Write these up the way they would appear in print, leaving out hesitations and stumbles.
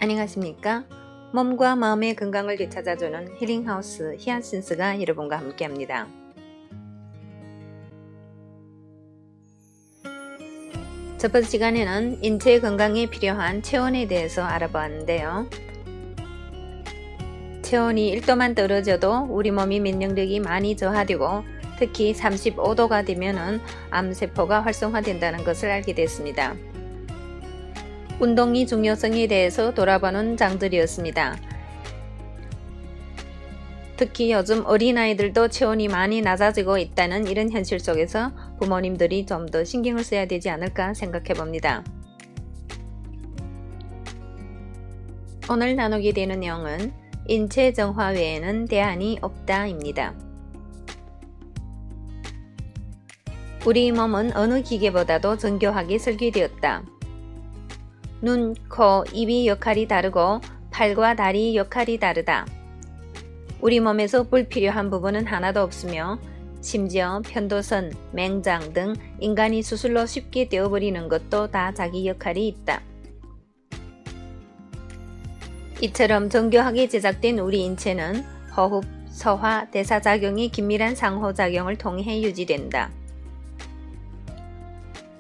안녕하십니까? 몸과 마음의 건강을 되찾아주는 힐링하우스 히아신스가 여러분과 함께합니다. 저번 시간에는 인체 건강에 필요한 체온에 대해서 알아보았는데요. 체온이 1도만 떨어져도 우리 몸이 면역력이 많이 저하되고 특히 35도가 되면 암세포가 활성화된다는 것을 알게 됐습니다. 운동의 중요성에 대해서 돌아보는 장들이었습니다. 특히 요즘 어린아이들도 체온이 많이 낮아지고 있다는 이런 현실 속에서 부모님들이 좀 더 신경을 써야 되지 않을까 생각해 봅니다. 오늘 나누게 되는 내용은 인체 정화 외에는 대안이 없다입니다. 우리 몸은 어느 기계보다도 정교하게 설계되었다. 눈, 코, 입의 역할이 다르고 팔과 다리 역할이 다르다. 우리 몸에서 불필요한 부분은 하나도 없으며 심지어 편도선, 맹장 등 인간이 수술로 쉽게 떼어버리는 것도 다 자기 역할이 있다. 이처럼 정교하게 제작된 우리 인체는 호흡, 소화, 대사작용이 긴밀한 상호작용을 통해 유지된다.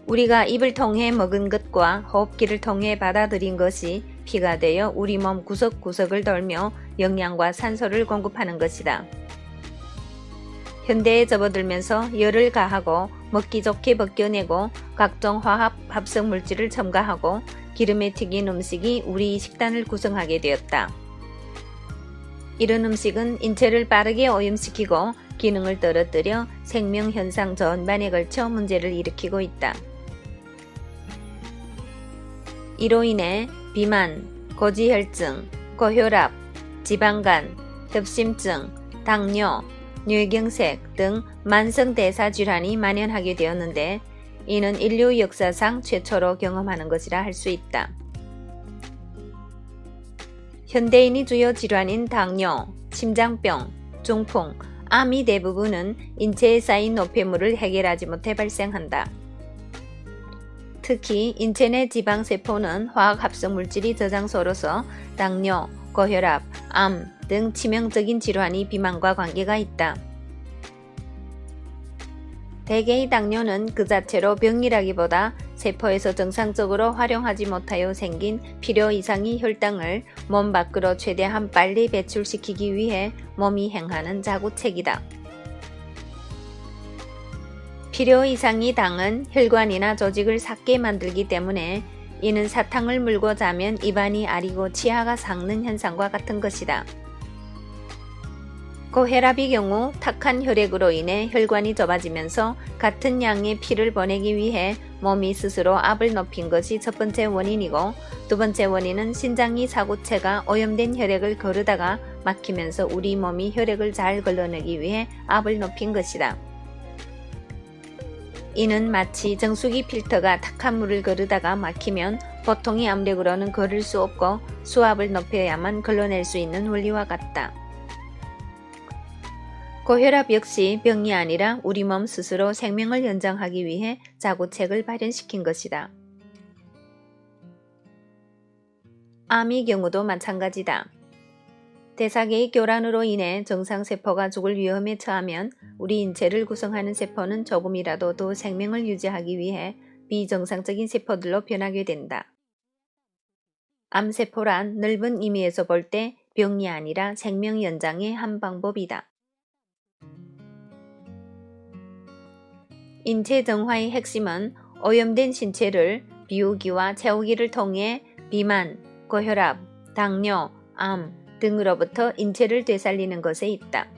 우리가 입을 통해 먹은 것과 호흡기를 통해 받아들인 것이 피가 되어 우리 몸 구석구석을 돌며 영양과 산소를 공급하는 것이다. 현대에 접어들면서 열을 가하고 먹기 좋게 벗겨내고 각종 화합 합성 물질을 첨가하고 기름에 튀긴 음식이 우리 식단을 구성하게 되었다. 이런 음식은 인체를 빠르게 오염시키고 기능을 떨어뜨려 생명현상 전반에 걸쳐 문제를 일으키고 있다. 이로 인해 비만, 고지혈증, 고혈압, 지방간, 협심증, 당뇨, 뇌경색 등 만성대사질환이 만연하게 되었는데 이는 인류 역사상 최초로 경험하는 것이라 할 수 있다. 현대인의 주요 질환인 당뇨, 심장병, 중풍, 암의 대부분은 인체에 쌓인 노폐물을 해결하지 못해 발생한다. 특히 인체 내 지방세포는 화학합성물질이 저장소로서 당뇨, 고혈압, 암 등 치명적인 질환이 비만과 관계가 있다. 대개의 당뇨는 그 자체로 병이라기보다 세포에서 정상적으로 활용하지 못하여 생긴 필요 이상의 혈당을 몸 밖으로 최대한 빨리 배출시키기 위해 몸이 행하는 자구책이다. 필요 이상의 당은 혈관이나 조직을 삭게 만들기 때문에 이는 사탕을 물고 자면 입안이 아리고 치아가 삭는 현상과 같은 것이다. 고혈압의 경우 탁한 혈액으로 인해 혈관이 좁아지면서 같은 양의 피를 보내기 위해 몸이 스스로 압을 높인 것이 첫 번째 원인이고 두 번째 원인은 신장의 사구체가 오염된 혈액을 거르다가 막히면서 우리 몸이 혈액을 잘 걸러내기 위해 압을 높인 것이다. 이는 마치 정수기 필터가 탁한 물을 거르다가 막히면 보통의 압력으로는 거를 수 없고 수압을 높여야만 걸러낼 수 있는 원리와 같다. 고혈압 역시 병이 아니라 우리 몸 스스로 생명을 연장하기 위해 자구책을 발현시킨 것이다. 암의 경우도 마찬가지다. 대사계의 교란으로 인해 정상세포가 죽을 위험에 처하면 우리 인체를 구성하는 세포는 조금이라도 더 생명을 유지하기 위해 비정상적인 세포들로 변하게 된다. 암세포란 넓은 의미에서 볼 때 병이 아니라 생명 연장의 한 방법이다. 인체 정화의 핵심은 오염된 신체를 비우기와 채우기를 통해 비만, 고혈압, 당뇨, 암 등으로부터 인체를 되살리는 것에 있다.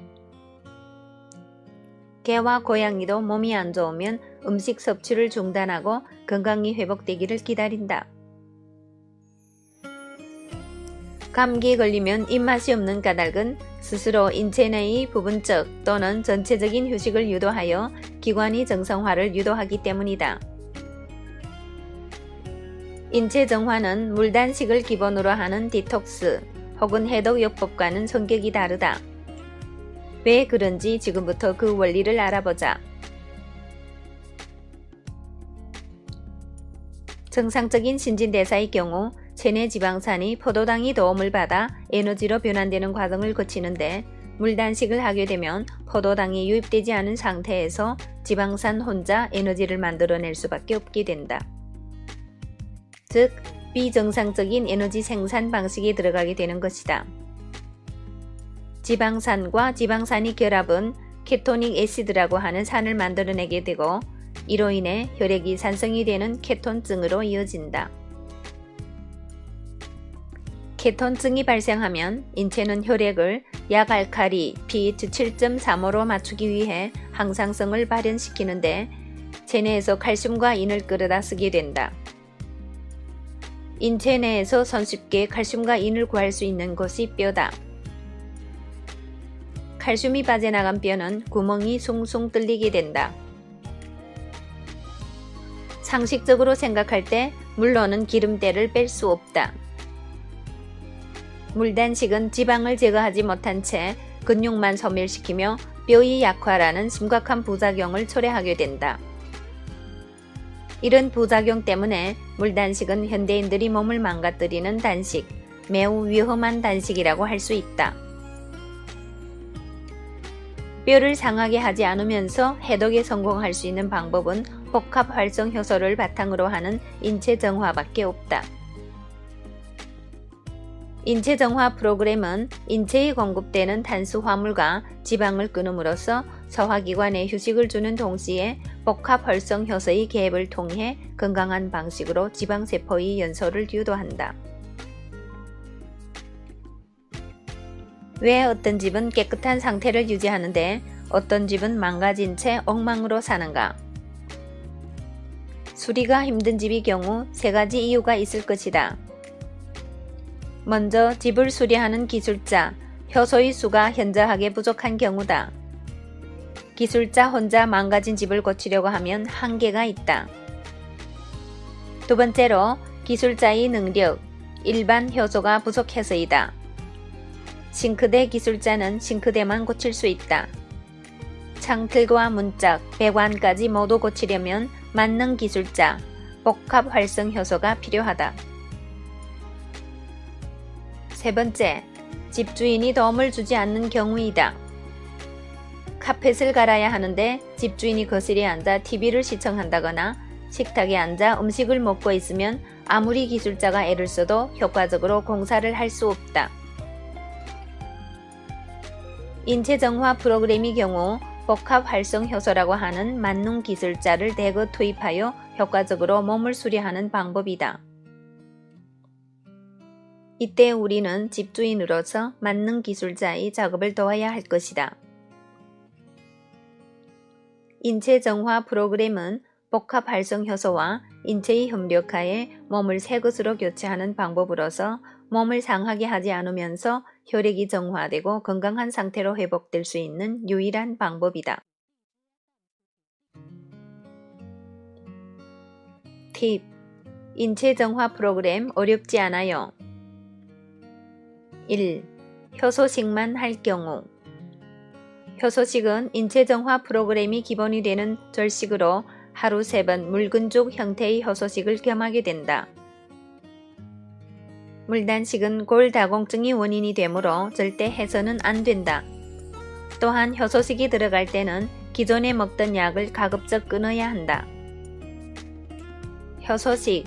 개와 고양이도 몸이 안 좋으면 음식 섭취를 중단하고 건강이 회복되기를 기다린다. 감기에 걸리면 입맛이 없는 까닭은 스스로 인체 내의 부분적 또는 전체적인 휴식을 유도하여 기관의 정상화를 유도하기 때문이다. 인체 정화는 물단식을 기본으로 하는 디톡스 혹은 해독요법과는 성격이 다르다. 왜 그런지 지금부터 그 원리를 알아보자. 정상적인 신진대사의 경우 체내 지방산이 포도당이 도움을 받아 에너지로 변환되는 과정을 거치는데 물단식을 하게 되면 포도당이 유입되지 않은 상태에서 지방산 혼자 에너지를 만들어낼 수밖에 없게 된다. 즉, 비정상적인 에너지 생산 방식에 들어가게 되는 것이다. 지방산과 지방산이 결합은 케토닉 애시드라고 하는 산을 만들어내게 되고 이로 인해 혈액이 산성이 되는 케톤증으로 이어진다. 케톤증이 발생하면 인체는 혈액을 약알칼리 pH 7.35로 맞추기 위해 항상성을 발현시키는데 체내에서 칼슘과 인을 끌어다 쓰게 된다. 인체 내에서 손쉽게 칼슘과 인을 구할 수 있는 곳이 뼈다. 칼슘이 빠져나간 뼈는 구멍이 숭숭 뚫리게 된다. 상식적으로 생각할 때 물로는 기름때를 뺄 수 없다. 물단식은 지방을 제거하지 못한 채 근육만 소멸시키며 뼈의 약화라는 심각한 부작용을 초래하게 된다. 이런 부작용 때문에 물단식은 현대인들이 몸을 망가뜨리는 단식, 매우 위험한 단식이라고 할 수 있다. 뼈를 상하게 하지 않으면서 해독에 성공할 수 있는 방법은 복합 활성 효소를 바탕으로 하는 인체 정화밖에 없다. 인체 정화 프로그램은 인체에 공급되는 탄수화물과 지방을 끊음으로써 소화기관에 휴식을 주는 동시에 복합 활성 효소의 개입을 통해 건강한 방식으로 지방세포의 연소를 유도한다. 왜 어떤 집은 깨끗한 상태를 유지하는데 어떤 집은 망가진 채 엉망으로 사는가? 수리가 힘든 집의 경우 세 가지 이유가 있을 것이다. 먼저 집을 수리하는 기술자, 효소의 수가 현저하게 부족한 경우다. 기술자 혼자 망가진 집을 고치려고 하면 한계가 있다. 두 번째로 기술자의 능력, 일반 효소가 부족해서이다. 싱크대 기술자는 싱크대만 고칠 수 있다. 창틀과 문짝, 배관까지 모두 고치려면 만능 기술자, 복합 활성 효소가 필요하다. 세 번째, 집주인이 도움을 주지 않는 경우이다. 카펫을 갈아야 하는데 집주인이 거실에 앉아 TV를 시청한다거나 식탁에 앉아 음식을 먹고 있으면 아무리 기술자가 애를 써도 효과적으로 공사를 할 수 없다. 인체 정화 프로그램의 경우 복합 활성 효소라고 하는 만능 기술자를 대거 투입하여 효과적으로 몸을 수리하는 방법이다. 이때 우리는 집주인으로서 만능 기술자의 작업을 도와야 할 것이다. 인체 정화 프로그램은 복합 활성 효소와 인체의 협력하에 몸을 새 것으로 교체하는 방법으로서 몸을 상하게 하지 않으면서 혈액이 정화되고 건강한 상태로 회복될 수 있는 유일한 방법이다. 팁. 인체 정화 프로그램 어렵지 않아요. 1. 효소식만 할 경우 효소식은 인체 정화 프로그램이 기본이 되는 절식으로 하루 3번 묽은죽 형태의 효소식을 겸하게 된다. 물단식은 골다공증이 원인이 되므로 절대 해서는 안 된다. 또한 효소식이 들어갈 때는 기존에 먹던 약을 가급적 끊어야 한다. 효소식,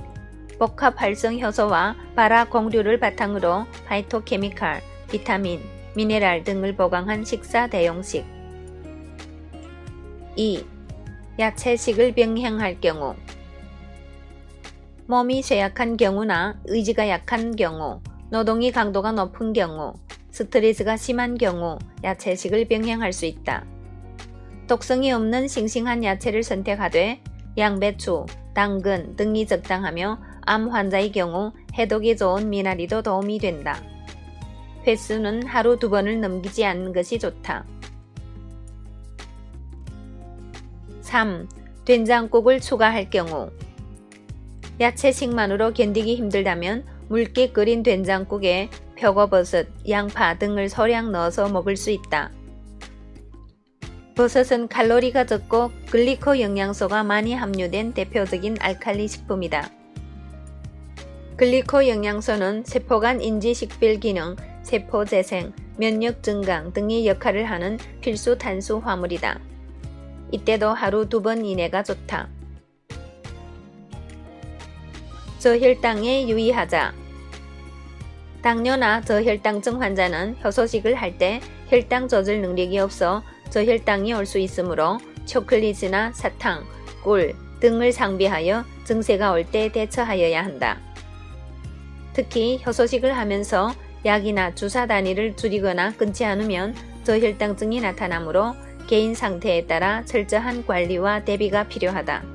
복합 활성 효소와 발화 공류를 바탕으로 파이토케미칼, 비타민, 미네랄 등을 보강한 식사 대용식. 2. 야채식을 병행할 경우 몸이 쇠약한 경우나 의지가 약한 경우, 노동의 강도가 높은 경우, 스트레스가 심한 경우 야채식을 병행할 수 있다. 독성이 없는 싱싱한 야채를 선택하되 양배추, 당근 등이 적당하며 암 환자의 경우 해독에 좋은 미나리도 도움이 된다. 횟수는 하루 2번을 넘기지 않는 것이 좋다. 3. 된장국을 추가할 경우 야채식만으로 견디기 힘들다면 묽게 끓인 된장국에 표고버섯, 양파 등을 소량 넣어서 먹을 수 있다. 버섯은 칼로리가 적고 글리코 영양소가 많이 함유된 대표적인 알칼리 식품이다. 글리코 영양소는 세포 간 인지 식별 기능, 세포 재생, 면역 증강 등의 역할을 하는 필수 탄수 화물이다. 이때도 하루 2번 이내가 좋다. 저혈당에 유의하자. 당뇨나 저혈당증 환자는 효소식을 할 때 혈당 조절 능력이 없어 저혈당이 올 수 있으므로 초콜릿이나 사탕, 꿀 등을 상비하여 증세가 올 때 대처하여야 한다. 특히 효소식을 하면서 약이나 주사 단위를 줄이거나 끊지 않으면 저혈당증이 나타나므로 개인 상태에 따라 철저한 관리와 대비가 필요하다.